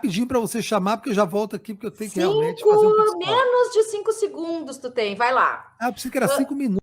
rapidinho para você chamar, porque eu já volto aqui, porque eu tenho que realmente fazer um pit stop. Menos de 5 segundos tu tem, vai lá. Eu pensei que era 5 minutos.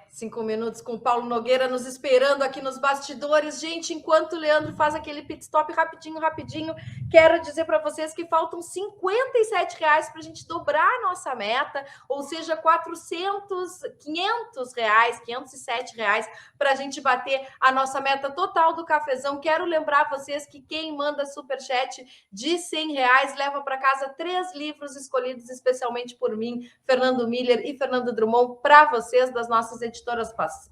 5 minutos com o Paulo Nogueira nos esperando aqui nos bastidores. Gente, enquanto o Leandro faz aquele pit stop rapidinho, quero dizer para vocês que faltam R$57 para a gente dobrar a nossa meta, ou seja, 500 reais, R$507 para a gente bater a nossa meta total do cafezão. Quero lembrar vocês que quem manda superchat de R$100 leva para casa 3 livros escolhidos especialmente por mim, Fernando Miller e Fernando Drummond, para vocês, das nossas editoras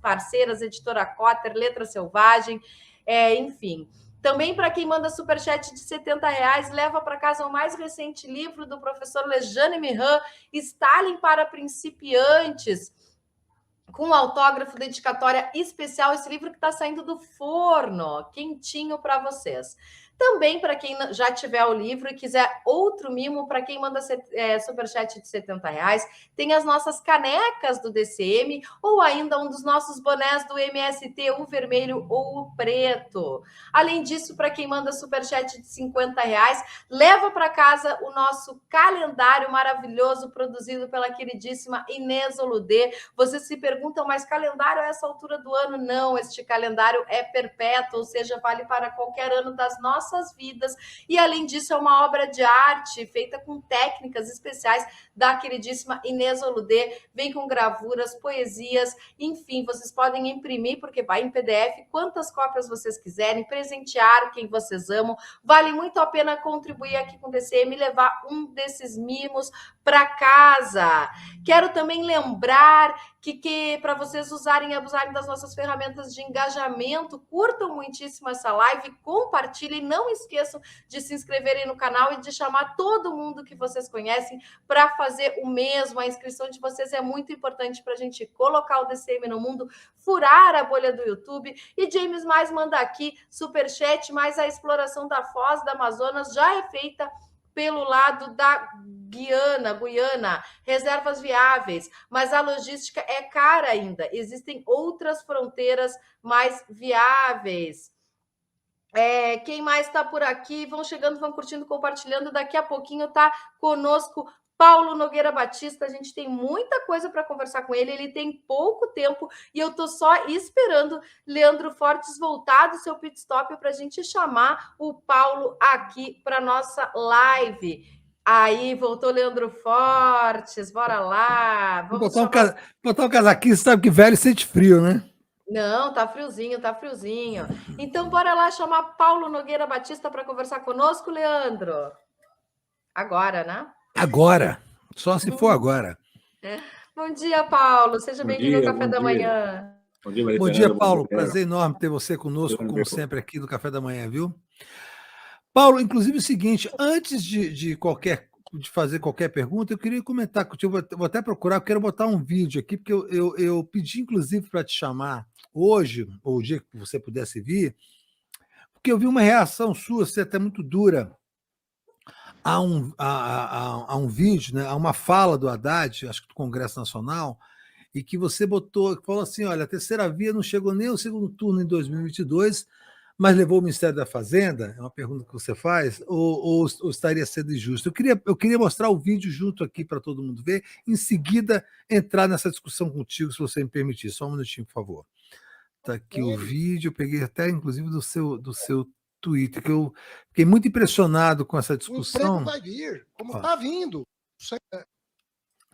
parceiras, Editora Cotter, Letra Selvagem, enfim. Também para quem manda superchat de R$70, leva para casa o mais recente livro do professor Lejane Mihan, Stalin para Principiantes, com autógrafo, dedicatória especial, esse livro que está saindo do forno, quentinho para vocês. Também, para quem já tiver o livro e quiser outro mimo, para quem manda superchat de R$70, tem as nossas canecas do DCM, ou ainda um dos nossos bonés do MST, o vermelho ou o preto. Além disso, para quem manda superchat de R$50, leva para casa o nosso calendário maravilhoso, produzido pela queridíssima Inês Oludê. Vocês se perguntam, mas calendário a essa altura do ano? Não, este calendário é perpétuo, ou seja, vale para qualquer ano das nossas vidas, e além disso é uma obra de arte feita com técnicas especiais da queridíssima Inês Oludê, vem com gravuras, poesias, enfim, vocês podem imprimir, porque vai em PDF, quantas cópias vocês quiserem, presentear quem vocês amam, vale muito a pena contribuir aqui com o DCM e levar um desses mimos para casa. Quero também lembrar que para vocês usarem e abusarem das nossas ferramentas de engajamento, curtam muitíssimo essa live, compartilhem, não esqueçam de se inscreverem no canal e de chamar todo mundo que vocês conhecem para fazer o mesmo. A inscrição de vocês é muito importante para a gente colocar o DCM no mundo, furar a bolha do YouTube. E James Mais manda aqui superchat, mas a exploração da Foz da Amazonas já é feita pelo lado da Guiana, reservas viáveis, mas a logística é cara ainda. Existem outras fronteiras mais viáveis. Quem mais está por aqui? Vão chegando, vão curtindo, compartilhando. Daqui a pouquinho está conosco Paulo Nogueira Batista. A gente tem muita coisa para conversar com ele. Ele tem pouco tempo e eu estou só esperando Leandro Fortes voltar do seu pit stop para a gente chamar o Paulo aqui para nossa live. Aí, voltou Leandro Fortes, bora lá. Vamos botar um casaquinho, você sabe que velho sente frio, né? Não, tá friozinho, tá friozinho. Então, bora lá chamar Paulo Nogueira Batista para conversar conosco, Leandro. Agora, né? Agora. Só se for agora. Bom dia, Paulo. Seja bem-vindo ao Café da Manhã. Bom dia, Paulo. Prazer enorme ter você conosco, como sempre, aqui no Café da Manhã, viu? Paulo, inclusive é o seguinte, antes de fazer qualquer pergunta, eu queria comentar contigo, vou até procurar, eu quero botar um vídeo aqui, porque eu pedi, inclusive, para te chamar hoje, ou o dia que você pudesse vir, porque eu vi uma reação sua, você até muito dura, a um vídeo, né, a uma fala do Haddad, acho que do Congresso Nacional, e que você falou assim, olha, a terceira via não chegou nem ao segundo turno em 2022, mas levou o Ministério da Fazenda, é uma pergunta que você faz, ou estaria sendo injusto? Eu queria mostrar o vídeo junto aqui para todo mundo ver, em seguida entrar nessa discussão contigo, se você me permitir. Só um minutinho, por favor. Está aqui o vídeo, eu peguei até, inclusive, do seu Twitter, que eu fiquei muito impressionado com essa discussão. O emprego vai vir, como está vindo.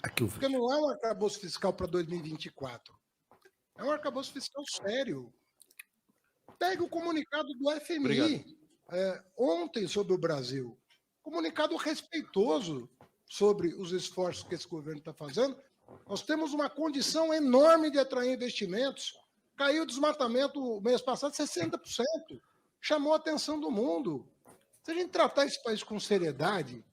Aqui o Porque não é um arcabouço fiscal para 2024. É um arcabouço fiscal sério. Pega o comunicado do FMI ontem sobre o Brasil. Comunicado respeitoso sobre os esforços que esse governo está fazendo. Nós temos uma condição enorme de atrair investimentos. Caiu o desmatamento mês passado 60%. Chamou a atenção do mundo. Se a gente tratar esse país com seriedade,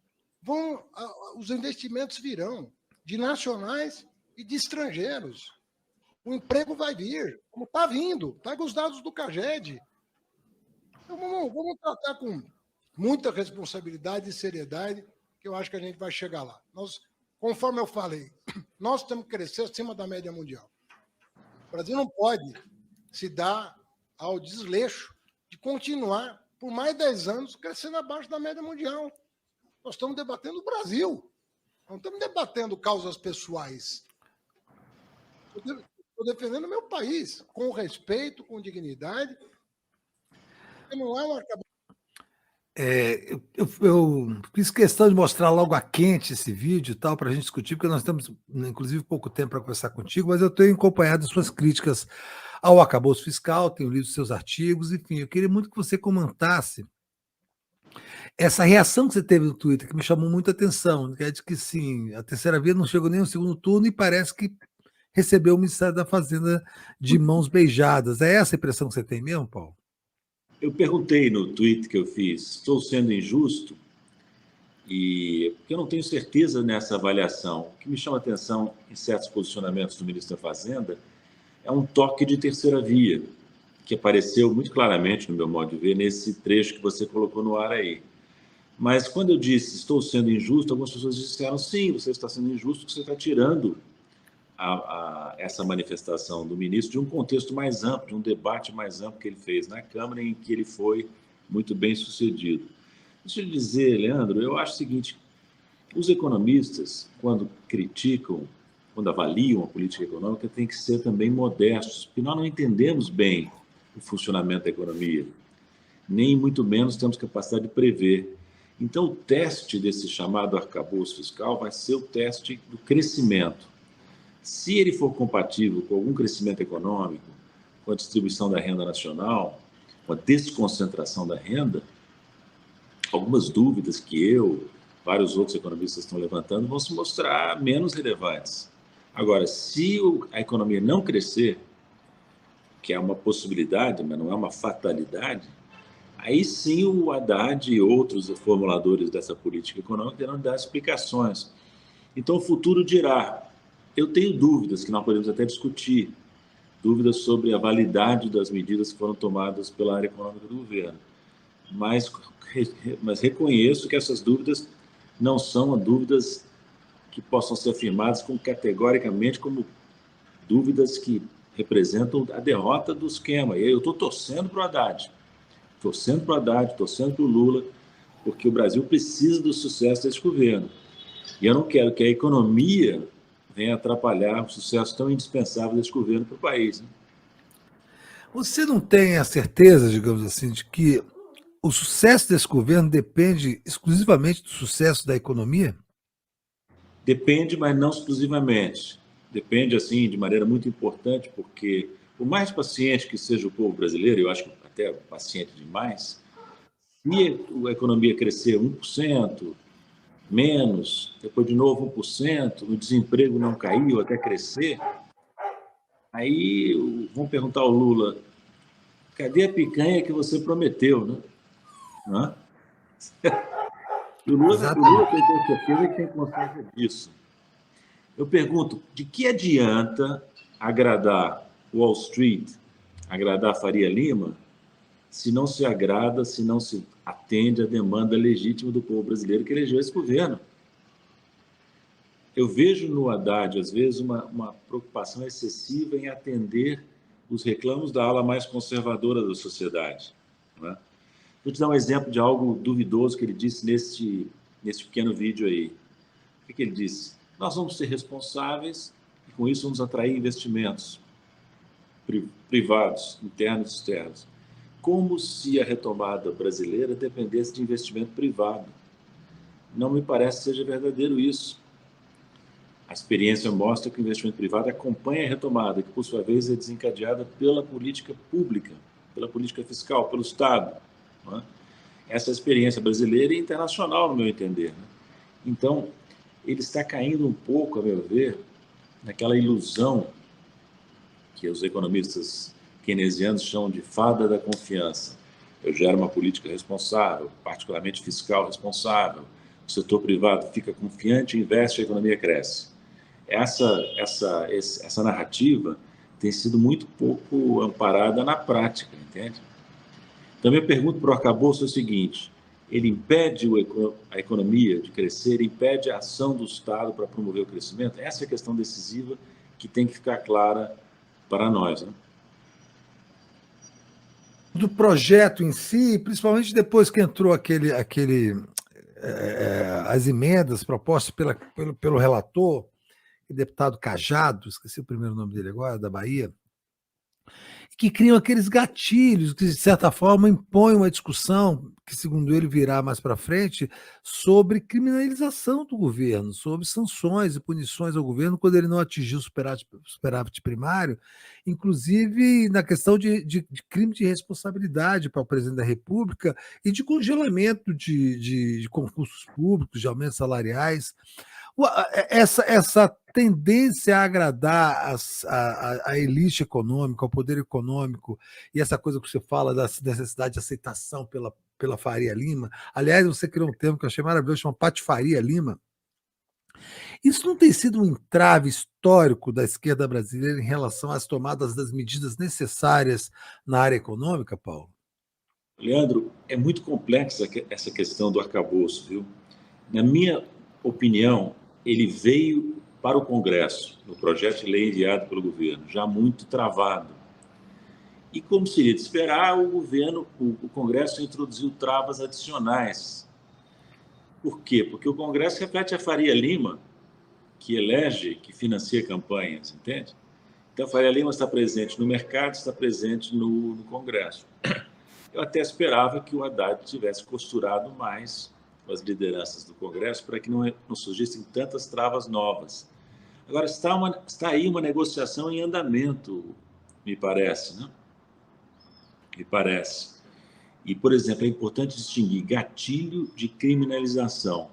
os investimentos virão, de nacionais e de estrangeiros. O emprego vai vir, como está vindo. Pega os dados do CAGED. Então, vamos tratar com muita responsabilidade e seriedade, que eu acho que a gente vai chegar lá. Conforme eu falei, nós temos que crescer acima da média mundial. O Brasil não pode se dar ao desleixo de continuar por mais 10 anos, crescendo abaixo da média mundial. Nós estamos debatendo o Brasil. Não estamos debatendo causas pessoais. Estou defendendo o meu país, com respeito, com dignidade. Não é um arcabouço. Eu fiz questão de mostrar logo a quente esse vídeo e tal, para a gente discutir, porque nós temos, inclusive, pouco tempo para conversar contigo, mas eu tenho acompanhado as suas críticas ao arcabouço fiscal, tenho lido seus artigos, enfim, eu queria muito que você comentasse essa reação que você teve no Twitter, que me chamou muita atenção, que é de que, sim, a terceira via não chegou nem ao segundo turno e parece que recebeu o Ministério da Fazenda de mãos beijadas. É essa a impressão que você tem mesmo, Paulo? Eu perguntei no tweet que eu fiz, estou sendo injusto? Porque eu não tenho certeza nessa avaliação. O que me chama a atenção em certos posicionamentos do ministro da Fazenda é um toque de terceira via, que apareceu muito claramente, no meu modo de ver, nesse trecho que você colocou no ar aí. Mas quando eu disse estou sendo injusto, algumas pessoas disseram sim, você está sendo injusto porque você está tirando essa manifestação do ministro de um contexto mais amplo, de um debate mais amplo que ele fez na Câmara, em que ele foi muito bem sucedido. Deixa eu dizer, Leandro, eu acho o seguinte, os economistas, quando criticam, quando avaliam a política econômica, têm que ser também modestos, porque nós não entendemos bem o funcionamento da economia, nem muito menos temos capacidade de prever. Então, o teste desse chamado arcabouço fiscal vai ser o teste do crescimento. Se ele for compatível com algum crescimento econômico, com a distribuição da renda nacional, com a desconcentração da renda, algumas dúvidas que vários outros economistas estão levantando, vão se mostrar menos relevantes. Agora, se a economia não crescer, que é uma possibilidade, mas não é uma fatalidade, aí sim o Haddad e outros formuladores dessa política econômica terão de dar explicações. Então, o futuro dirá. Eu tenho dúvidas que nós podemos até discutir, dúvidas sobre a validade das medidas que foram tomadas pela área econômica do governo. Mas reconheço que essas dúvidas não são dúvidas que possam ser afirmadas categoricamente como dúvidas que representam a derrota do esquema. E eu estou torcendo para o Haddad, torcendo para o Lula, porque o Brasil precisa do sucesso desse governo. E eu não quero que a economia venha atrapalhar o sucesso tão indispensável desse governo para o país. Né? Você não tem a certeza, digamos assim, de que o sucesso desse governo depende exclusivamente do sucesso da economia? Depende, mas não exclusivamente. Depende, assim, de maneira muito importante, porque por mais paciente que seja o povo brasileiro, eu acho que até paciente demais, se a economia crescer 1%, menos, depois de novo 1%, o desemprego não caiu, até crescer, aí vão perguntar ao Lula, cadê a picanha que você prometeu, né? Não é? O Lula tem certeza que tem consciência disso. Eu pergunto, de que adianta agradar Wall Street, agradar Faria Lima, se não se agrada, se não se atende à demanda legítima do povo brasileiro que elegeu esse governo? Eu vejo no Haddad, às vezes, uma preocupação excessiva em atender os reclamos da ala mais conservadora da sociedade. Não é? Vou te dar um exemplo de algo duvidoso que ele disse nesse pequeno vídeo aí. O que ele disse? Nós vamos ser responsáveis e, com isso, vamos atrair investimentos privados, internos e externos. Como se a retomada brasileira dependesse de investimento privado. Não me parece que seja verdadeiro isso. A experiência mostra que o investimento privado acompanha a retomada, que, por sua vez, é desencadeada pela política pública, pela política fiscal, pelo Estado. Não é? Essa é a experiência brasileira e internacional, no meu entender. Né? Então, ele está caindo um pouco, a meu ver, naquela ilusão que os economistas keynesianos chamam de fada da confiança. Eu gero uma política responsável, particularmente fiscal responsável. O setor privado fica confiante, investe, a economia cresce. Essa narrativa tem sido muito pouco amparada na prática, entende? Também eu pergunto para o arcabouço o seguinte, ele impede a economia de crescer, impede a ação do Estado para promover o crescimento? Essa é a questão decisiva que tem que ficar clara para nós. Né? do projeto em si, principalmente depois que entrou as emendas propostas pelo relator, o deputado Cajado, esqueci o primeiro nome dele agora, da Bahia, que criam aqueles gatilhos que, de certa forma, impõem uma discussão, que, segundo ele, virá mais para frente, sobre criminalização do governo, sobre sanções e punições ao governo quando ele não atingiu o superávit primário, inclusive na questão de crime de responsabilidade para o presidente da República e de congelamento de concursos públicos, de aumentos salariais. Essa tendência a agradar a elite econômica, ao poder econômico, e essa coisa que você fala da necessidade de aceitação pela Faria Lima. Aliás, você criou um termo que eu achei maravilhoso, chama Patifaria Lima. Isso não tem sido um entrave histórico da esquerda brasileira em relação às tomadas das medidas necessárias na área econômica, Paulo? Leandro, é muito complexa essa questão do arcabouço, viu? Na minha opinião, ele veio para o Congresso, no projeto de lei enviado pelo governo, já muito travado. E, como seria de esperar, o Congresso introduziu travas adicionais. Por quê? Porque o Congresso reflete a Faria Lima, que elege, que financia campanhas, entende? Então, a Faria Lima está presente no mercado, está presente no Congresso. Eu até esperava que o Haddad tivesse costurado mais as lideranças do Congresso para que não surgissem tantas travas novas. Agora, está aí uma negociação em andamento, me parece, né? Me parece. E, por exemplo, é importante distinguir gatilho de criminalização.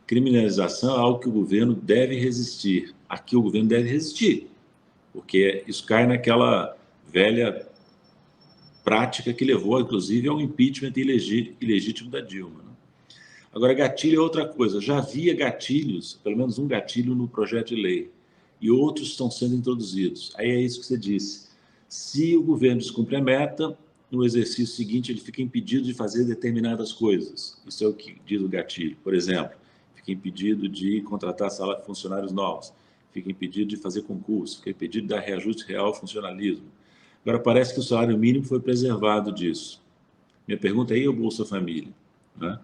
Criminalização é algo que o governo deve resistir. Aqui o governo deve resistir, porque isso cai naquela velha prática que levou, inclusive, ao impeachment ilegítimo da Dilma, né? Agora, gatilho é outra coisa. Já havia gatilhos, pelo menos um gatilho no projeto de lei, e outros estão sendo introduzidos. Aí é isso que você disse. Se o governo descumpre a meta, no exercício seguinte ele fica impedido de fazer determinadas coisas. Isso é o que diz o gatilho. Por exemplo, fica impedido de contratar funcionários novos, fica impedido de fazer concurso, fica impedido de dar reajuste real ao funcionalismo. Agora, parece que o salário mínimo foi preservado disso. Minha pergunta aí é o Bolsa Família, né?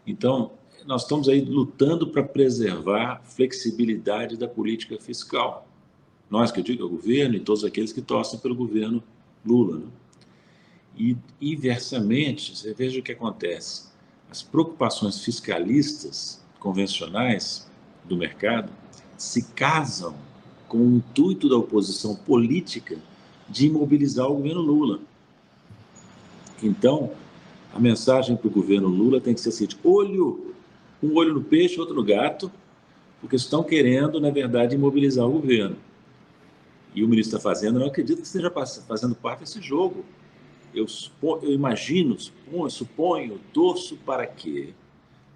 Então, nós estamos aí lutando para preservar a flexibilidade da política fiscal. Nós, que eu digo, é o governo e todos aqueles que torcem pelo governo Lula, né? E, inversamente, você veja o que acontece. As preocupações fiscalistas convencionais do mercado se casam com o intuito da oposição política de imobilizar o governo Lula. Então, a mensagem para o governo Lula tem que ser assim, um olho no peixe, outro no gato, porque estão querendo, na verdade, imobilizar o governo. E o ministro da Fazenda não acredita que esteja fazendo parte desse jogo. Eu imagino, suponho, torço para que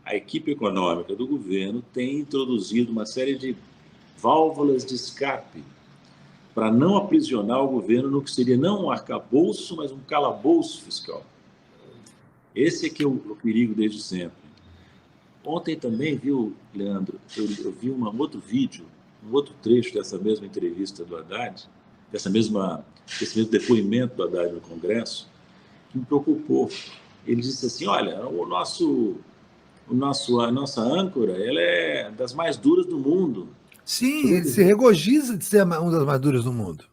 a equipe econômica do governo tenha introduzido uma série de válvulas de escape para não aprisionar o governo no que seria não um arcabouço, mas um calabouço fiscal. Esse é que é o perigo desde sempre. Ontem também, viu, Leandro, eu vi um outro vídeo, um outro trecho dessa mesma entrevista do Haddad, desse mesmo depoimento do Haddad no Congresso, que me preocupou. Ele disse assim, olha, a nossa âncora, ela é das mais duras do mundo. Sim, ele se regozija de ser uma das mais duras do mundo.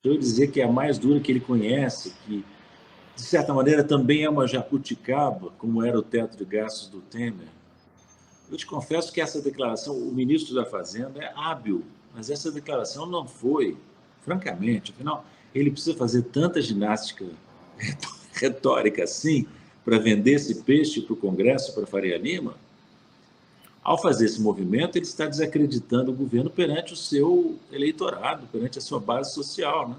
Eu dizer que é a mais dura que ele conhece, que, de certa maneira, também é uma jabuticaba, como era o teto de gastos do Temer. Eu te confesso que essa declaração, o ministro da Fazenda é hábil, mas essa declaração não foi, francamente. Afinal, ele precisa fazer tanta ginástica retórica assim para vender esse peixe para o Congresso, para a Faria Lima. Ao fazer esse movimento, ele está desacreditando o governo perante o seu eleitorado, perante a sua base social, né?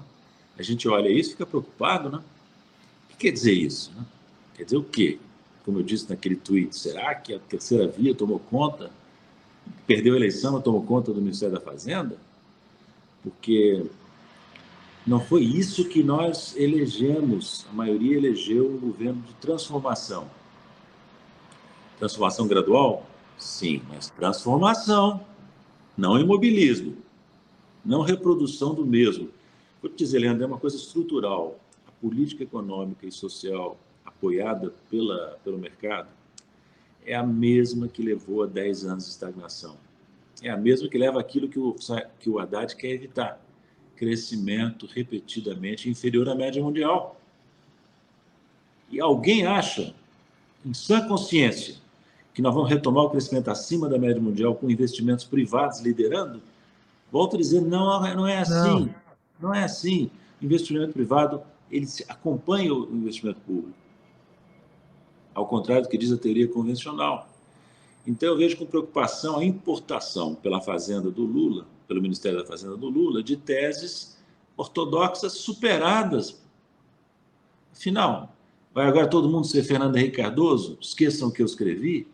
A gente olha isso e fica preocupado, né? O que quer dizer isso, né? Quer dizer o quê? Como eu disse naquele tweet, será que a terceira via tomou conta, perdeu a eleição e tomou conta do Ministério da Fazenda? Porque não foi isso que nós elegemos, a maioria elegeu um governo de transformação. Transformação gradual? Sim, mas transformação, não imobilismo, não reprodução do mesmo. Vou te dizer, Leandro, é uma coisa estrutural. A política econômica e social apoiada pelo mercado é a mesma que levou a 10 anos de estagnação. É a mesma que leva aquilo que o Haddad quer evitar: crescimento repetidamente inferior à média mundial. E alguém acha, em sã consciência, que nós vamos retomar o crescimento acima da média mundial com investimentos privados liderando? Volto a dizer, não é assim. Não é assim. Investimento privado, ele acompanha o investimento público, ao contrário do que diz a teoria convencional. Então, eu vejo com preocupação a importação pela Fazenda do Lula, pelo Ministério da Fazenda do Lula, de teses ortodoxas superadas. Afinal, vai agora todo mundo ser Fernando Henrique Cardoso? Esqueçam o que eu escrevi?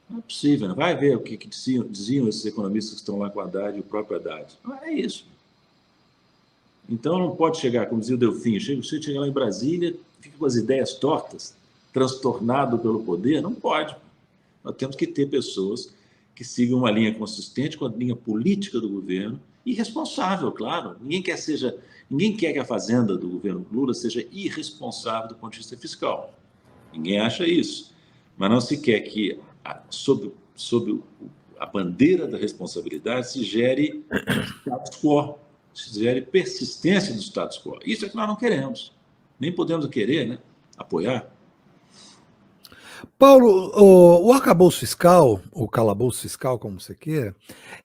Não é possível, não vai ver o que diziam esses economistas que estão lá com o Haddad e o próprio Haddad. Não é isso. Então, não pode chegar, como dizia o Delfim, você chega lá em Brasília, fica com as ideias tortas, transtornado pelo poder. Não pode. Nós temos que ter pessoas que sigam uma linha consistente com a linha política do governo e responsável, claro. Ninguém quer que a Fazenda do governo Lula seja irresponsável do ponto de vista fiscal. Ninguém acha isso. Mas não se quer que, sob a bandeira da responsabilidade, se gere status quo, se gere persistência do status quo. Isso é que nós não queremos. Nem podemos querer, né? Apoiar. Paulo, o arcabouço fiscal, ou calabouço fiscal, como você queira,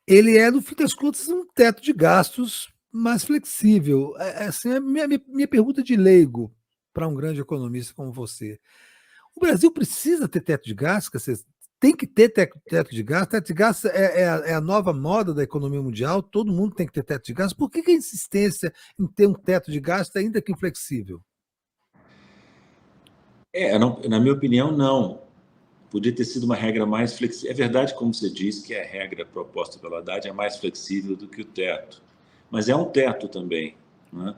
ele é, no fim das contas, um teto de gastos mais flexível. Assim, a minha pergunta de leigo para um grande economista como você. O Brasil precisa ter teto de gastos? Tem que ter teto de gastos? Teto de gastos é a nova moda da economia mundial, todo mundo tem que ter teto de gastos. Por que a insistência em ter um teto de gastos, ainda que inflexível? Na minha opinião, não. Podia ter sido uma regra mais flexível. É verdade, como você disse, que a regra proposta pelo Haddad é mais flexível do que o teto. Mas é um teto também, né?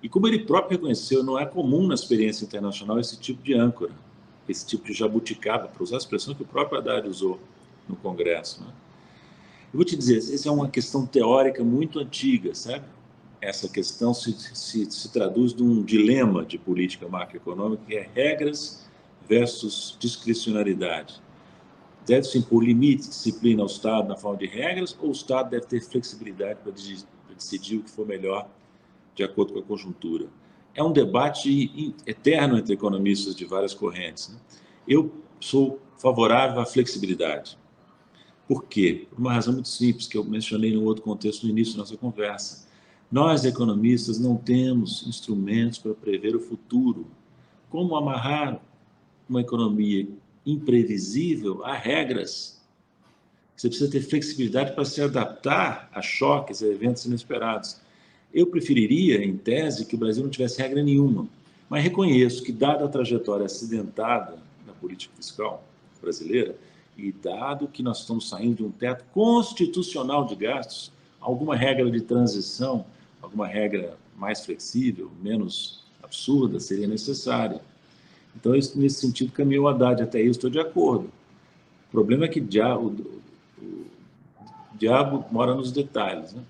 E como ele próprio reconheceu, não é comum na experiência internacional esse tipo de âncora, esse tipo de jabuticaba, para usar a expressão que o próprio Haddad usou no Congresso, né? Eu vou te dizer, essa é uma questão teórica muito antiga, sabe? Essa questão se traduz num dilema de política macroeconômica, que é regras versus discricionariedade. Deve-se impor limites, disciplina ao Estado na forma de regras, ou o Estado deve ter flexibilidade para decidir o que for melhor de acordo com a conjuntura? É um debate eterno entre economistas de várias correntes, né? Eu sou favorável à flexibilidade. Por quê? Por uma razão muito simples, que eu mencionei no outro contexto no início da nossa conversa. Nós, economistas, não temos instrumentos para prever o futuro. Como amarrar uma economia imprevisível a regras? Você precisa ter flexibilidade para se adaptar a choques, a eventos inesperados. Eu preferiria, em tese, que o Brasil não tivesse regra nenhuma, mas reconheço que, dada a trajetória acidentada na política fiscal brasileira, e dado que nós estamos saindo de um teto constitucional de gastos, alguma regra de transição, alguma regra mais flexível, menos absurda, seria necessária. Então, nesse sentido, caminhou o Haddad. Até isso estou de acordo. O problema é que o diabo mora nos detalhes, né?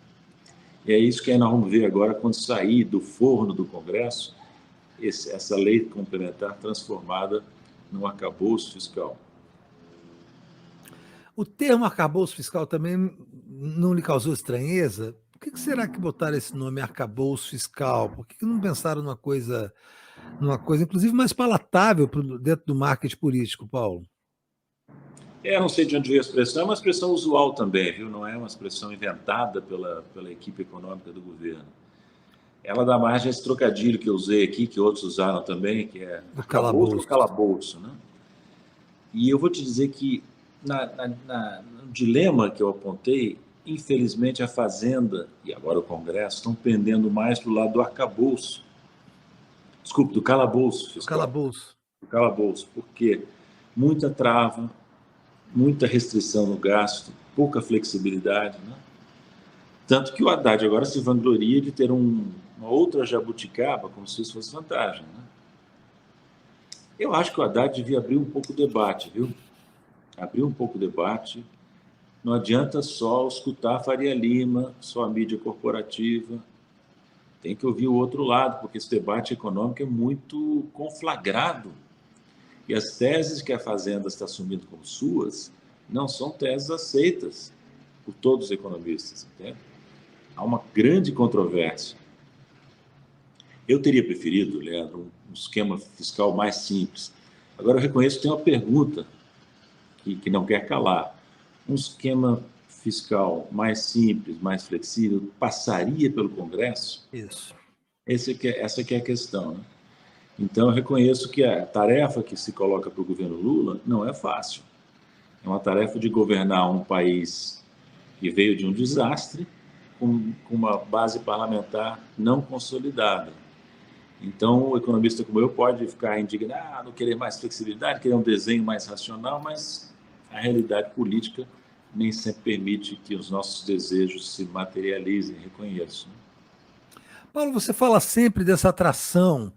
E é isso que nós vamos ver agora quando sair do forno do Congresso essa lei complementar transformada num arcabouço fiscal. O termo arcabouço fiscal também não lhe causou estranheza? Por que será que botaram esse nome arcabouço fiscal? Por que não pensaram numa coisa, inclusive, mais palatável dentro do marketing político, Paulo? Não sei de onde veio a expressão, é uma expressão usual também, viu? Não é uma expressão inventada pela equipe econômica do governo. Ela dá margem a esse trocadilho que eu usei aqui, que outros usaram também, que é calabouço, né? E eu vou te dizer que no dilema que eu apontei, infelizmente a Fazenda e agora o Congresso estão pendendo mais para o lado do arcabouço. Desculpe, do calabouço fiscal. Do calabouço, porque muita trava, muita restrição no gasto, pouca flexibilidade, né? Tanto que o Haddad agora se vangloria de ter uma outra jabuticaba, como se isso fosse vantagem, né? Eu acho que o Haddad devia abrir um pouco o debate, viu? Abrir um pouco o debate. Não adianta só escutar a Faria Lima, só a mídia corporativa. tem que ouvir o outro lado, porque esse debate econômico é muito conflagrado. E as teses que a Fazenda está assumindo como suas não são teses aceitas por todos os economistas, entende? Há uma grande controvérsia. Eu teria preferido, Leandro, um esquema fiscal mais simples. Agora, eu reconheço que tem uma pergunta que não quer calar. Um esquema fiscal mais simples, mais flexível, passaria pelo Congresso? Isso. Essa que é a questão, né? Então, eu reconheço que a tarefa que se coloca para o governo Lula não é fácil. É uma tarefa de governar um país que veio de um desastre, com uma base parlamentar não consolidada. Então, o economista como eu pode ficar indignado, querer mais flexibilidade, querer um desenho mais racional, mas a realidade política nem sempre permite que os nossos desejos se materializem, reconheço. Paulo, você fala sempre dessa atração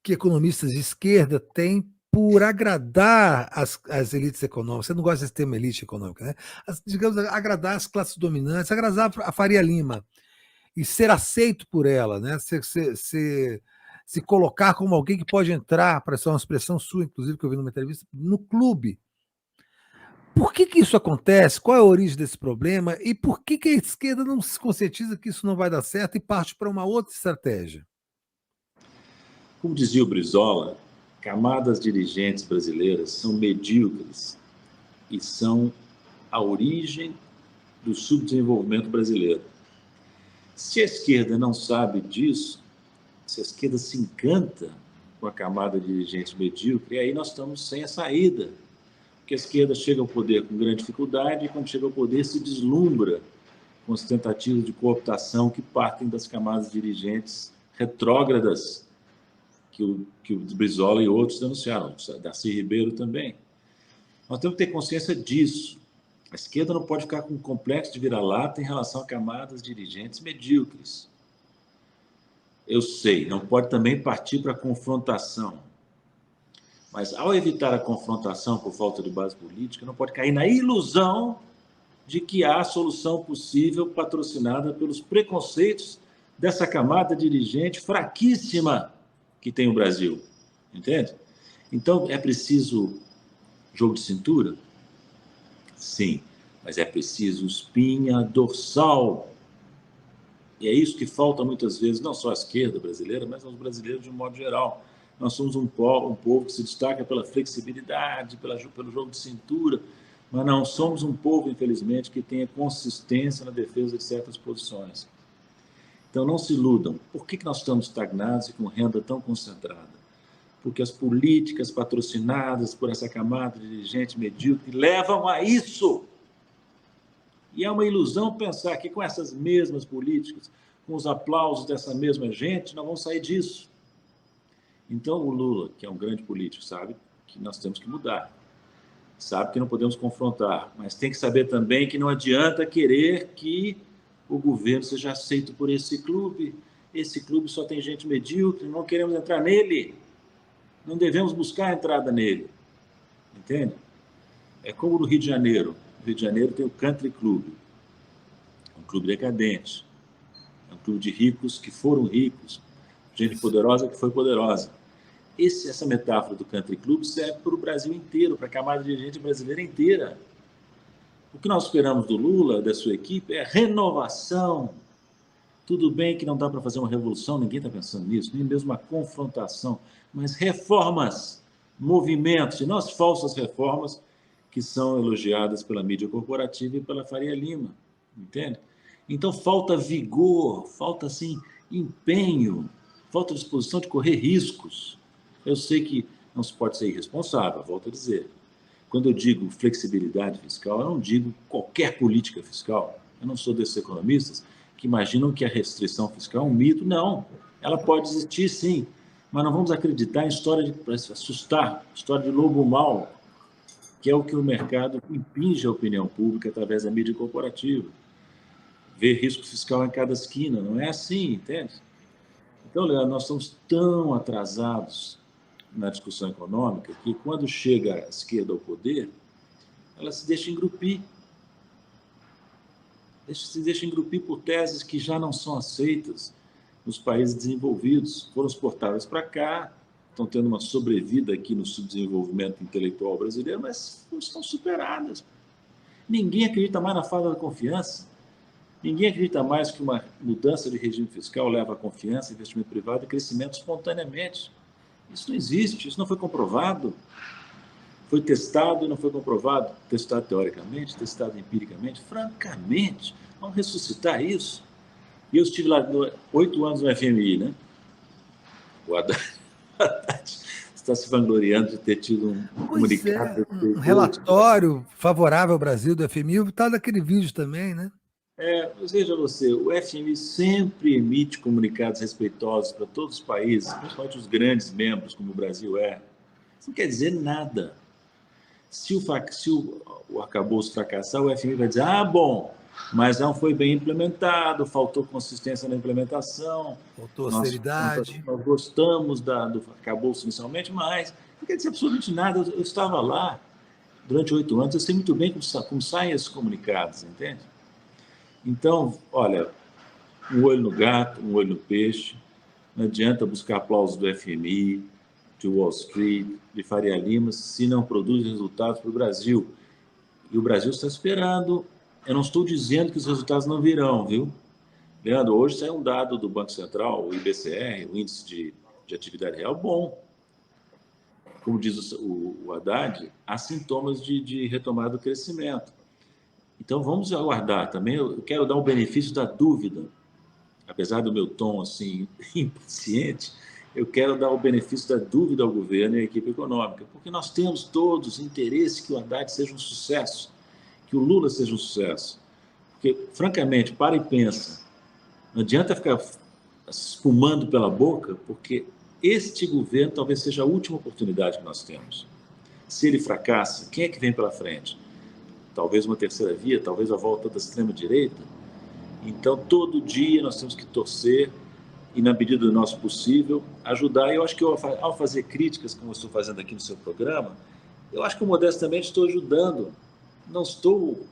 que economistas de esquerda têm por agradar as elites econômicas. Você não gosta desse termo elite econômica, né? Digamos, agradar as classes dominantes, agradar a Faria Lima e ser aceito por ela, né? Se colocar como alguém que pode entrar, para ser uma expressão sua, inclusive, que eu vi numa entrevista, no clube. Por que isso acontece? Qual é a origem desse problema? E por que a esquerda não se conscientiza que isso não vai dar certo e parte para uma outra estratégia? Como dizia o Brizola, camadas dirigentes brasileiras são medíocres e são a origem do subdesenvolvimento brasileiro. Se a esquerda não sabe disso, se a esquerda se encanta com a camada dirigente medíocre, aí nós estamos sem a saída. Porque a esquerda chega ao poder com grande dificuldade e, quando chega ao poder, se deslumbra com as tentativas de cooptação que partem das camadas dirigentes retrógradas que o Brizola e outros denunciaram, Darcy Ribeiro também. Nós temos que ter consciência disso. A esquerda não pode ficar com um complexo de vira-lata em relação a camadas dirigentes medíocres. Eu sei, não pode também partir para a confrontação. Mas, ao evitar a confrontação por falta de base política, não pode cair na ilusão de que há solução possível patrocinada pelos preconceitos dessa camada dirigente fraquíssima que tem o Brasil. Entende? Então, é preciso jogo de cintura? Sim, mas é preciso espinha dorsal. E é isso que falta muitas vezes, não só à esquerda brasileira, mas aos brasileiros de um modo geral. Nós somos um povo que se destaca pela flexibilidade, pelo jogo de cintura, mas não somos um povo, infelizmente, que tenha consistência na defesa de certas posições. Então, não se iludam. Por que nós estamos estagnados e com renda tão concentrada? Porque as políticas patrocinadas por essa camada dirigente medíocre levam a isso. E é uma ilusão pensar que com essas mesmas políticas, com os aplausos dessa mesma gente, nós vamos sair disso. Então, o Lula, que é um grande político, sabe que nós temos que mudar. Sabe que não podemos confrontar, mas tem que saber também que não adianta querer que o governo seja aceito por esse clube. Esse clube só tem gente medíocre, não queremos entrar nele. Não devemos buscar a entrada nele. Entende? É como no Rio de Janeiro. No Rio de Janeiro tem o Country Club. É um clube decadente. É um clube de ricos que foram ricos. Gente poderosa que foi poderosa. Essa metáfora do Country Club serve para o Brasil inteiro, para a camada dirigente brasileira inteira. O que nós esperamos do Lula, da sua equipe, é renovação. Tudo bem que não dá para fazer uma revolução, ninguém está pensando nisso, nem mesmo uma confrontação, mas reformas, movimentos, e não as falsas reformas que são elogiadas pela mídia corporativa e pela Faria Lima, entende? Então falta vigor, falta assim, empenho, falta disposição de correr riscos. Eu sei que não se pode ser irresponsável, volto a dizer. Quando eu digo flexibilidade fiscal, eu não digo qualquer política fiscal. Eu não sou desses economistas que imaginam que a restrição fiscal é um mito. Não, ela pode existir sim, mas não vamos acreditar em história para assustar, história de lobo mau, que é o que o mercado impinge a opinião pública através da mídia corporativa. Ver risco fiscal em cada esquina, não é assim, entende? Então, Leandro, nós estamos tão atrasados na discussão econômica que, quando chega a esquerda ao poder, ela se deixa engrupir. se deixa engrupir por teses que já não são aceitas nos países desenvolvidos, foram exportadas para cá, estão tendo uma sobrevida aqui no subdesenvolvimento intelectual brasileiro, mas estão superadas. Ninguém acredita mais na fada da confiança. Ninguém acredita mais que uma mudança de regime fiscal leva a confiança, investimento privado e crescimento espontaneamente. Isso não existe, isso não foi comprovado. Foi testado e não foi comprovado. Testado teoricamente, testado empiricamente. Francamente, vamos ressuscitar isso. E eu estive lá 8 anos no FMI, né? O Haddad está se vangloriando de ter tido um comunicado. Um relatório favorável ao Brasil do FMI, está naquele vídeo também, né? Veja você, o FMI sempre emite comunicados respeitosos para todos os países, principalmente os grandes membros, como o Brasil é. Isso não quer dizer nada. Se o arcabouço fracassar, o FMI vai dizer, bom, mas não foi bem implementado, faltou consistência na implementação. Faltou austeridade. Nós gostamos do arcabouço inicialmente, mas não quer dizer absolutamente nada. Eu estava lá durante 8 anos, eu sei muito bem como saem esses comunicados, entende? Então, olha, um olho no gato, um olho no peixe, não adianta buscar aplausos do FMI, de Wall Street, de Faria Lima, se não produz resultados para o Brasil. E o Brasil está esperando. Eu não estou dizendo que os resultados não virão, viu? Leandro, hoje saiu um dado do Banco Central, o IBCR, o Índice de Atividade Real, bom. Como diz o Haddad, há sintomas de retomada do crescimento. Então, vamos aguardar também. Eu quero dar o benefício da dúvida, apesar do meu tom assim impaciente, eu quero dar o benefício da dúvida ao governo e à equipe econômica, porque nós temos todos interesse que o Haddad seja um sucesso, que o Lula seja um sucesso. Porque, francamente, para e pensa, não adianta ficar espumando pela boca, porque este governo talvez seja a última oportunidade que nós temos. Se ele fracassa, quem é que vem pela frente? Talvez uma terceira via, talvez a volta da extrema-direita. Então, todo dia nós temos que torcer e, na medida do nosso possível, ajudar. E eu acho que ao fazer críticas, como eu estou fazendo aqui no seu programa, eu acho que eu modestamente estou ajudando. Não estou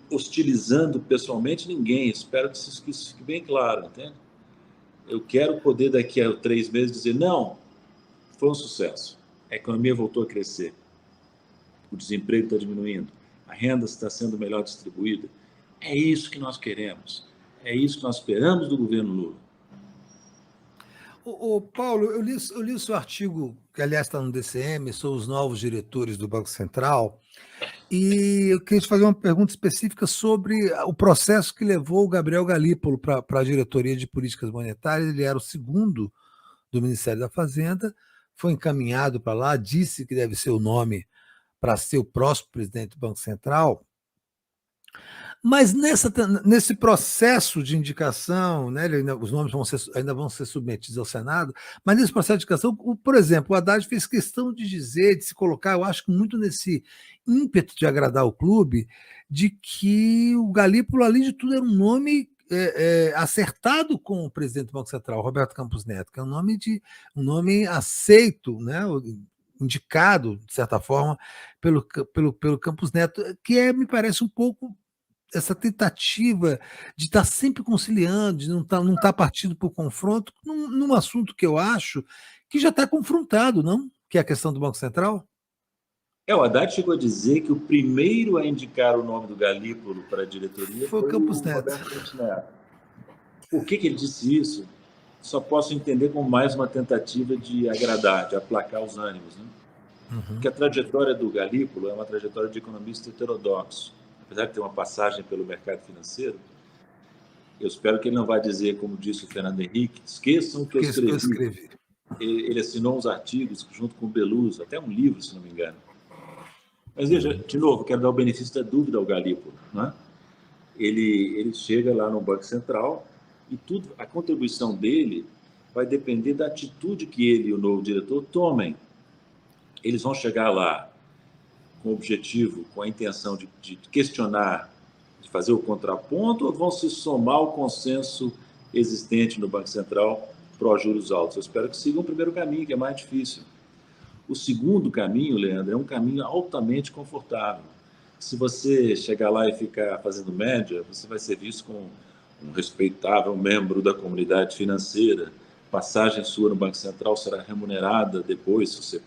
hostilizando pessoalmente ninguém. Espero que isso fique bem claro, entende? Eu quero poder, daqui a 3 meses, dizer, não, foi um sucesso. A economia voltou a crescer. O desemprego está diminuindo. A renda está sendo melhor distribuída. É isso que nós queremos. É isso que nós esperamos do governo Lula. Paulo, eu li o seu artigo, que aliás está no DCM, sobre os novos diretores do Banco Central, e eu queria te fazer uma pergunta específica sobre o processo que levou o Gabriel Galípolo para a diretoria de políticas monetárias. Ele era o segundo do Ministério da Fazenda, foi encaminhado para lá, disse que deve ser o nome para ser o próximo presidente do Banco Central. Mas nesse processo de indicação, né, os nomes ainda vão ser submetidos ao Senado, mas nesse processo de indicação, por exemplo, o Haddad fez questão de dizer, de se colocar, eu acho que muito nesse ímpeto de agradar o clube, de que o Galípolo, além de tudo, era um nome acertado com o presidente do Banco Central, Roberto Campos Neto, que é um nome aceito, né, indicado, de certa forma, pelo Campos Neto, que me parece um pouco essa tentativa de estar sempre conciliando, de não estar partindo por confronto, num assunto que eu acho que já está confrontado, não? Que é a questão do Banco Central? O Haddad chegou a dizer que o primeiro a indicar o nome do Galípolo para a diretoria foi o Campos Neto. Por que ele disse isso? Só posso entender como mais uma tentativa de agradar, de aplacar os ânimos, né? Porque a trajetória do Galípolo é uma trajetória de economista heterodoxo. Apesar de ter uma passagem pelo mercado financeiro, eu espero que ele não vá dizer, como disse o Fernando Henrique, esqueçam que eu escrevi. Ele assinou uns artigos junto com o Beluso, até um livro, se não me engano. Mas veja, de novo, quero dar o benefício da dúvida ao Galípolo, né? Ele chega lá no Banco Central e a contribuição dele vai depender da atitude que ele e o novo diretor tomem. Eles vão chegar lá com o objetivo, com a intenção de questionar, de fazer o contraponto, ou vão se somar ao consenso existente no Banco Central pró-juros altos? Eu espero que sigam o primeiro caminho, que é mais difícil. O segundo caminho, Leandro, é um caminho altamente confortável, Se você chegar lá e ficar fazendo média, você vai ser visto como um respeitável membro da comunidade financeira. Passagem sua no Banco Central será remunerada depois,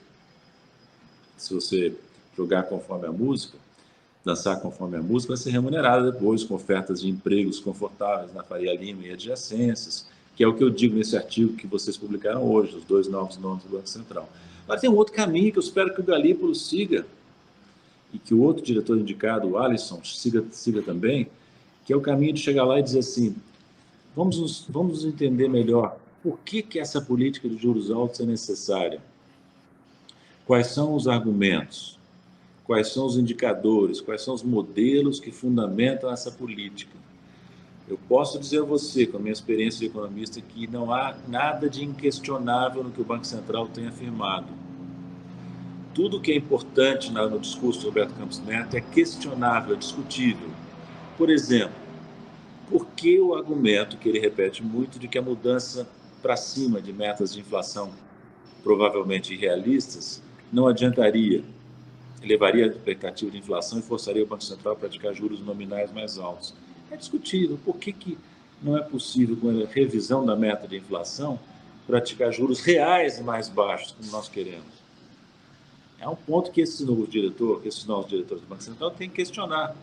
se você jogar conforme a música, dançar conforme a música, vai ser remunerada depois com ofertas de empregos confortáveis na Faria Lima e adjacências, que é o que eu digo nesse artigo que vocês publicaram hoje, os 2 novos nomes do Banco Central. Mas tem um outro caminho que eu espero que o Galípolo siga, e que o outro diretor indicado, o Alisson, siga também, que é o caminho de chegar lá e dizer assim, vamos nos entender melhor por que essa política de juros altos é necessária. Quais são os argumentos? Quais são os indicadores? Quais são os modelos que fundamentam essa política? Eu posso dizer a você, com a minha experiência de economista, que não há nada de inquestionável no que o Banco Central tem afirmado. Tudo que é importante no discurso do Roberto Campos Neto é questionável, é discutível. Por exemplo, por que o argumento que ele repete muito de que a mudança para cima de metas de inflação provavelmente irrealistas não adiantaria, elevaria a expectativa de inflação e forçaria o Banco Central a praticar juros nominais mais altos? É discutível. Por que não é possível, com a revisão da meta de inflação, praticar juros reais mais baixos, como nós queremos? É um ponto que esses novos diretores do Banco Central têm que questionar.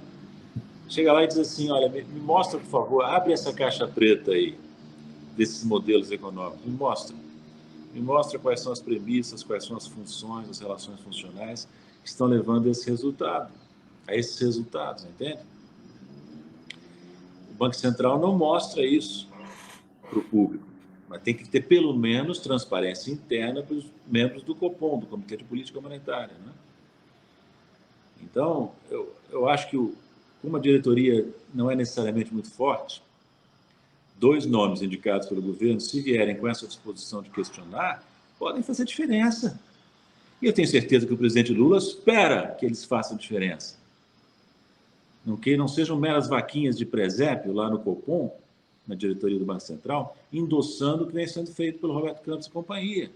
Chega lá e diz assim, olha, me mostra, por favor, abre essa caixa preta aí, desses modelos econômicos, me mostra quais são as premissas, quais são as funções, as relações funcionais que estão levando a esses resultados, entende? O Banco Central não mostra isso para o público, mas tem que ter pelo menos transparência interna para os membros do Copom, do Comitê de Política Monetária, né? Então, eu acho que como a diretoria não é necessariamente muito forte, 2 nomes indicados pelo governo, se vierem com essa disposição de questionar, podem fazer diferença. E eu tenho certeza que o presidente Lula espera que eles façam diferença. Que não sejam meras vaquinhas de presépio lá no Copom, na diretoria do Banco Central, endossando o que vem sendo feito pelo Roberto Campos e companhia.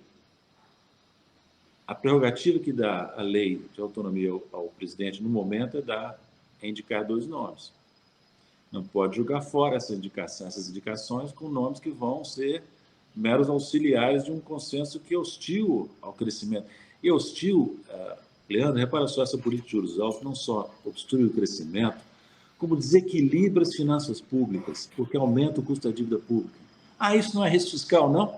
A prerrogativa que dá a lei de autonomia ao presidente no momento é indicar 2 nomes. Não pode jogar fora essas indicações com nomes que vão ser meros auxiliares de um consenso que é hostil ao crescimento. E hostil, Leandro, repara só, essa política de juros altos não só obstrui o crescimento, como desequilibra as finanças públicas, porque aumenta o custo da dívida pública. Isso não é risco fiscal, não?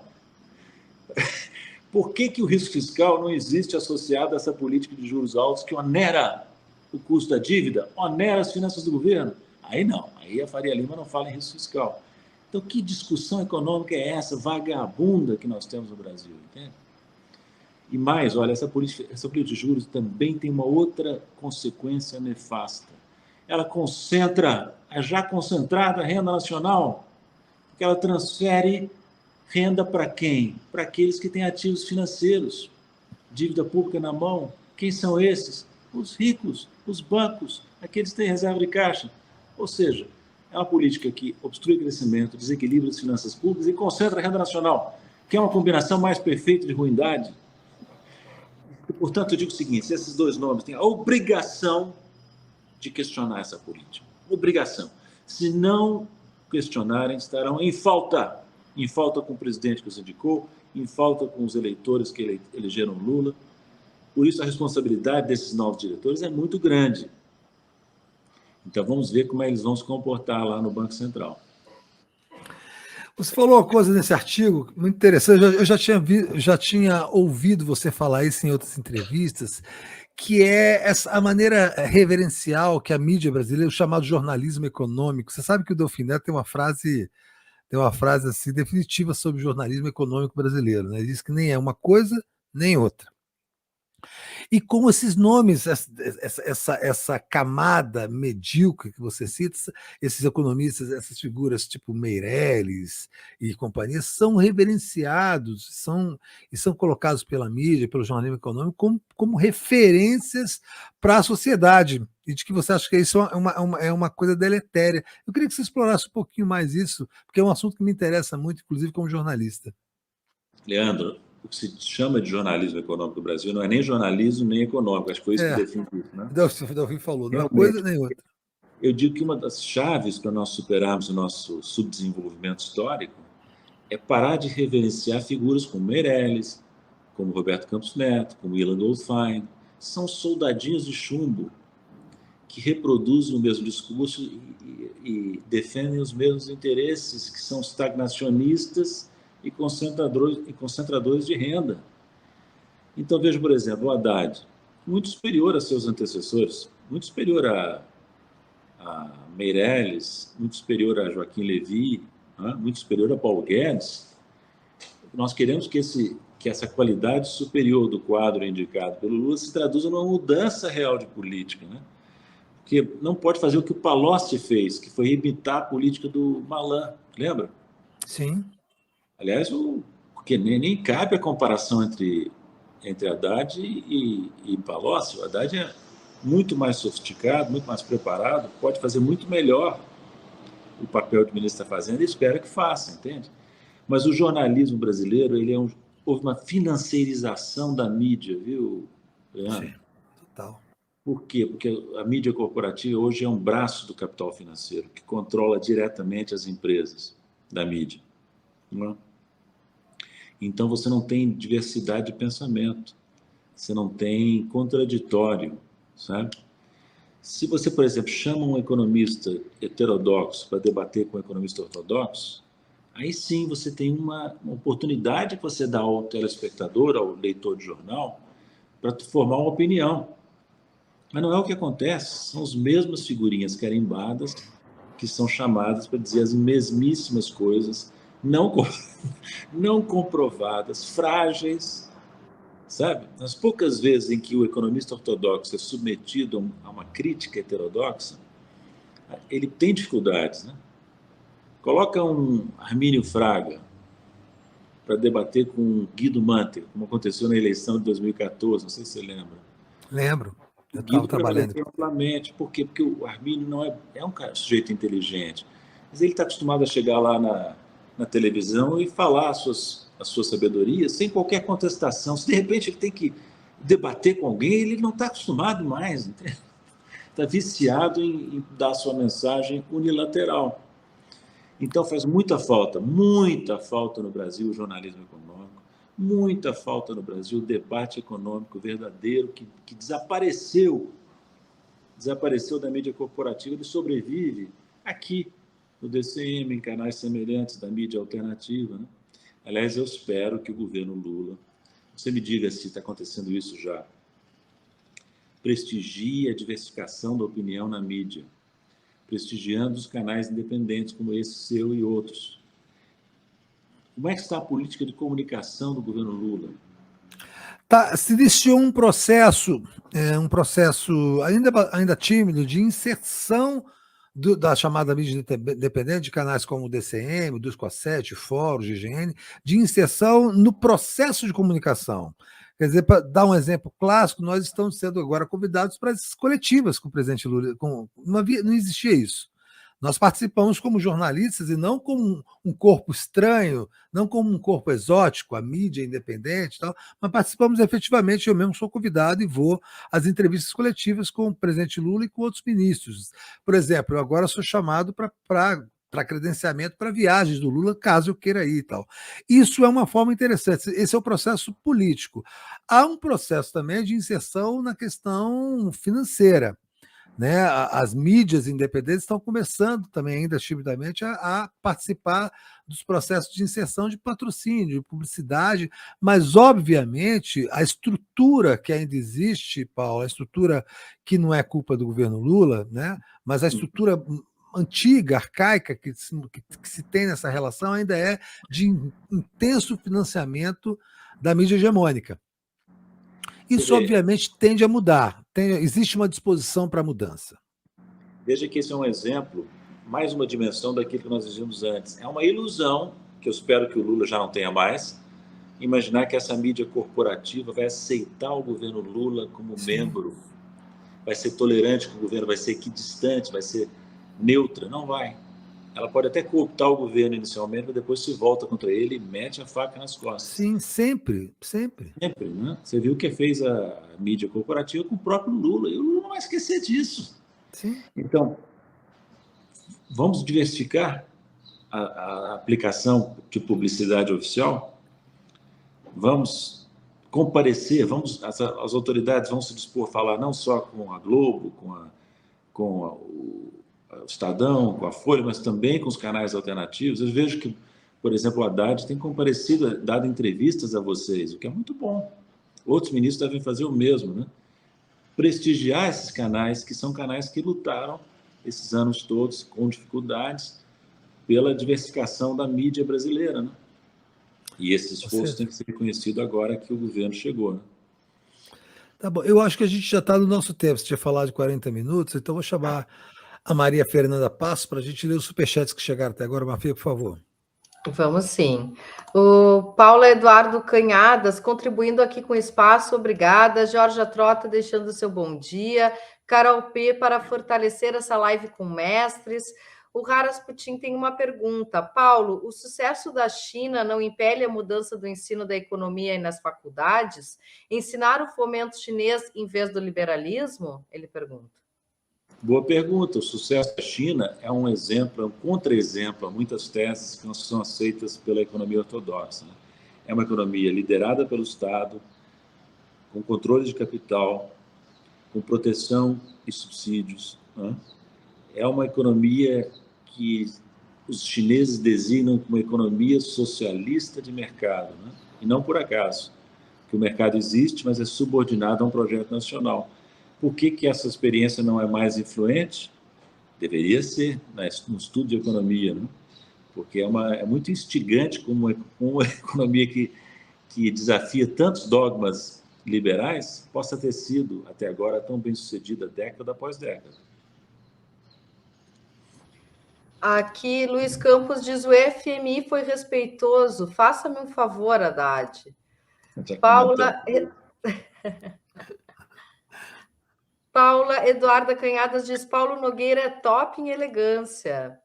Por que o risco fiscal não existe associado a essa política de juros altos que onera o custo da dívida, onera as finanças do governo? Aí não, aí a Faria Lima não fala em risco fiscal. Então, que discussão econômica é essa vagabunda que nós temos no Brasil, entende? E mais, olha, essa política de juros também tem uma outra consequência nefasta. Ela concentra a já concentrada renda nacional, porque ela transfere renda para quem? Para aqueles que têm ativos financeiros, dívida pública na mão. Quem são esses? Os ricos, os bancos, aqueles que têm reserva de caixa. Ou seja, é uma política que obstrui o crescimento, desequilibra as finanças públicas e concentra a renda nacional, que é uma combinação mais perfeita de ruindade. E, portanto, eu digo o seguinte, esses 2 nomes têm a obrigação de questionar essa política. Obrigação. Se não questionarem, estarão em falta com o presidente que os indicou, em falta com os eleitores que elegeram Lula. Por isso, a responsabilidade desses novos diretores é muito grande. Então, vamos ver como eles vão se comportar lá no Banco Central. Você falou uma coisa nesse artigo muito interessante, eu já tinha ouvido você falar isso em outras entrevistas, que é a maneira reverencial que a mídia brasileira, o chamado jornalismo econômico. Você sabe que o Delfim Neto tem uma frase assim, definitiva sobre o jornalismo econômico brasileiro, né? Ele diz que nem é uma coisa, nem outra. E como esses nomes, essa camada medíocre que você cita, esses economistas, essas figuras tipo Meirelles e companhia, são reverenciados, são colocados pela mídia, pelo jornalismo econômico, como referências para a sociedade, e de que você acha que isso é uma coisa deletéria. Eu queria que você explorasse um pouquinho mais isso, porque é um assunto que me interessa muito, inclusive como jornalista. Leandro, o que se chama de jornalismo econômico no Brasil não é nem jornalismo nem econômico, acho que foi isso que define isso, né? Delfim falou, não é uma coisa nem outra. Eu digo que uma das chaves para nós superarmos o nosso subdesenvolvimento histórico é parar de reverenciar figuras como Meirelles, como Roberto Campos Neto, como Ilan Dolphin. São soldadinhos de chumbo que reproduzem o mesmo discurso e defendem os mesmos interesses, que são estagnacionistas e concentradores de renda. Então, veja, por exemplo, o Haddad, muito superior a seus antecessores, muito superior a Meirelles, muito superior a Joaquim Levy, muito superior a Paulo Guedes. Nós queremos que essa qualidade superior do quadro indicado pelo Lula se traduza numa mudança real de política, né? Porque não pode fazer o que o Palocci fez, que foi imitar a política do Malan, lembra? Sim. Aliás, porque nem cabe a comparação entre Haddad e Palocci. O Haddad é muito mais sofisticado, muito mais preparado, pode fazer muito melhor o papel de ministro da Fazenda e espero que faça, entende? Mas o jornalismo brasileiro, houve uma financeirização da mídia, viu, Leandro? Sim, total. Por quê? Porque a mídia corporativa hoje é um braço do capital financeiro que controla diretamente as empresas da mídia. Não é? Então você não tem diversidade de pensamento, você não tem contraditório, sabe? Se você, por exemplo, chama um economista heterodoxo para debater com um economista ortodoxo, aí sim você tem uma oportunidade que você dá ao telespectador, ao leitor de jornal, para formar uma opinião. Mas não é o que acontece, são as mesmas figurinhas carimbadas que são chamadas para dizer as mesmíssimas coisas, não comprovadas, frágeis, sabe? Nas poucas vezes em que o economista ortodoxo é submetido a uma crítica heterodoxa, ele tem dificuldades, né? Coloca um Armínio Fraga para debater com um Guido Mantega, como aconteceu na eleição de 2014, não sei se você lembra. Lembro. Eu estava trabalhando amplamente. Por quê? Porque o Armínio não é um sujeito inteligente, mas ele está acostumado a chegar lá na televisão e falar a sua sabedoria sem qualquer contestação. Se de repente ele tem que debater com alguém, ele não está acostumado mais, está viciado em dar a sua mensagem unilateral. Então faz muita falta no Brasil o jornalismo econômico, muita falta no Brasil o debate econômico verdadeiro que desapareceu da mídia corporativa. Ele sobrevive aqui no DCM, em canais semelhantes da mídia alternativa, né? Aliás, eu espero que o governo Lula, você me diga se está acontecendo isso já, prestigie a diversificação da opinião na mídia, prestigiando os canais independentes como esse seu e outros. Como é que está a política de comunicação do governo Lula? Se iniciou um processo ainda tímido de inserção da chamada mídia independente, de canais como o DCM, o Dusco-A7, Fórum, GGN, de inserção no processo de comunicação. Quer dizer, para dar um exemplo clássico, nós estamos sendo agora convidados para as coletivas com o presidente Lula. Não existia isso. Nós participamos como jornalistas e não como um corpo estranho, não como um corpo exótico, a mídia independente e tal, mas participamos efetivamente. Eu mesmo sou convidado e vou às entrevistas coletivas com o presidente Lula e com outros ministros. Por exemplo, eu agora sou chamado para credenciamento para viagens do Lula, caso eu queira ir e tal. Isso é uma forma interessante. Esse é o processo político. Há um processo também de inserção na questão financeira, né? As mídias independentes estão começando também, ainda timidamente, a participar dos processos de inserção de patrocínio, de publicidade, mas, obviamente, a estrutura que ainda existe, Paulo, a estrutura que não é culpa do governo Lula, né? Mas a estrutura antiga, arcaica, que se tem nessa relação ainda é de intenso financiamento da mídia hegemônica. Isso, obviamente, tende a mudar. Existe uma disposição para a mudança. Veja que esse é um exemplo, mais uma dimensão daquilo que nós dizíamos antes. É uma ilusão, que eu espero que o Lula já não tenha mais, imaginar que essa mídia corporativa vai aceitar o governo Lula como membro, vai ser tolerante com o governo, vai ser equidistante, vai ser neutra. Não vai. ela pode até cooptar o governo inicialmente, mas depois se volta contra ele e mete a faca nas costas. Sim, sempre, sempre. Sempre, né? Você viu o que fez a mídia corporativa com o próprio Lula, e o Lula não vai esquecer disso. Sim. Então, vamos diversificar a aplicação de publicidade oficial? Vamos comparecer, as autoridades vão se dispor a falar não só com a Globo, com o Estadão, com a Folha, mas também com os canais alternativos. Eu vejo que, por exemplo, o Haddad tem comparecido, dado entrevistas a vocês, o que é muito bom. Outros ministros devem fazer o mesmo, né? Prestigiar esses canais, que são canais que lutaram esses anos todos com dificuldades pela diversificação da mídia brasileira, né? E esse esforço tem que ser reconhecido agora que o governo chegou, né? Tá bom, eu acho que a gente já está no nosso tempo. Você tinha falado de 40 minutos, então vou chamar a Maria Fernanda Passos para a gente ler os superchats que chegaram até agora. Mafia, por favor. Vamos sim. O Paulo Eduardo Canhadas contribuindo aqui com o espaço, obrigada. Jorge Trota deixando o seu bom dia. Carol P para fortalecer essa live com mestres. O Raras Putin tem uma pergunta. Paulo, o sucesso da China não impele a mudança do ensino da economia e nas faculdades? Ensinar o fomento chinês em vez do liberalismo? Ele pergunta. Boa pergunta. O sucesso da China é um exemplo, é um contra-exemplo a muitas teses que não são aceitas pela economia ortodoxa, né? É uma economia liderada pelo Estado, com controle de capital, com proteção e subsídios, né? É uma economia que os chineses designam como economia socialista de mercado, né? E não por acaso, que o mercado existe, mas é subordinado a um projeto nacional. Por que essa experiência não é mais influente? Deveria ser, né, no estudo de economia, né? Porque é muito instigante como uma economia que desafia tantos dogmas liberais possa ter sido, até agora, tão bem sucedida década após década. Aqui, Luiz Campos diz, o FMI foi respeitoso. Faça-me um favor, Haddad. Paula Eduarda Canhadas diz, Paulo Nogueira é top em elegância.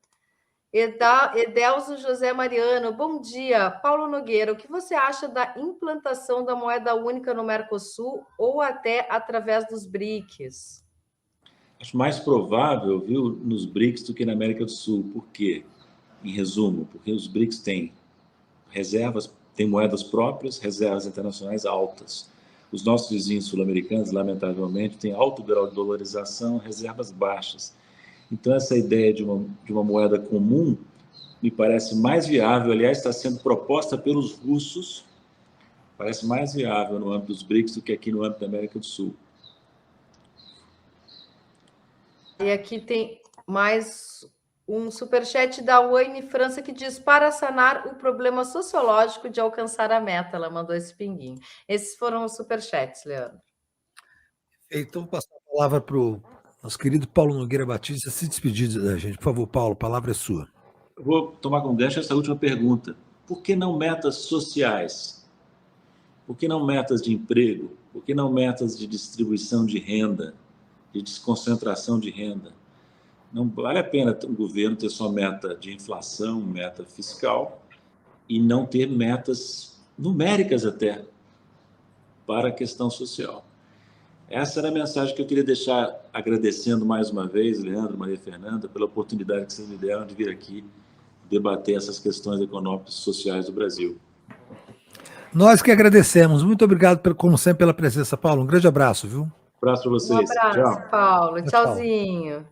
Edelso José Mariano, bom dia. Paulo Nogueira, o que você acha da implantação da moeda única no Mercosul ou até através dos BRICS? Acho mais provável, viu, nos BRICS do que na América do Sul. Por quê? Em resumo, porque os BRICS têm reservas, têm moedas próprias, reservas internacionais altas. Os nossos vizinhos sul-americanos, lamentavelmente, têm alto grau de dolarização, reservas baixas. Então, essa ideia de uma moeda comum me parece mais viável, aliás, está sendo proposta pelos russos, parece mais viável no âmbito dos BRICS do que aqui no âmbito da América do Sul. E aqui tem mais um superchat da Wayne França que diz, para sanar o problema sociológico de alcançar a meta. Ela mandou esse pinguinho. Esses foram os superchats, Leandro. Então, vou passar a palavra para o nosso querido Paulo Nogueira Batista se despedir da gente. Por favor, Paulo, a palavra é sua. Eu vou tomar como gancho essa última pergunta. Por que não metas sociais? Por que não metas de emprego? Por que não metas de distribuição de renda, de desconcentração de renda? Não vale a pena o governo ter só meta de inflação, meta fiscal, e não ter metas numéricas até para a questão social. Essa era a mensagem que eu queria deixar, agradecendo mais uma vez, Leandro, Maria Fernanda, pela oportunidade que vocês me deram de vir aqui debater essas questões econômicas e sociais do Brasil. Nós que agradecemos. Muito obrigado, como sempre, pela presença, Paulo. Um grande abraço, viu? Um abraço para vocês. Um abraço, Tchau. Paulo. Tchauzinho.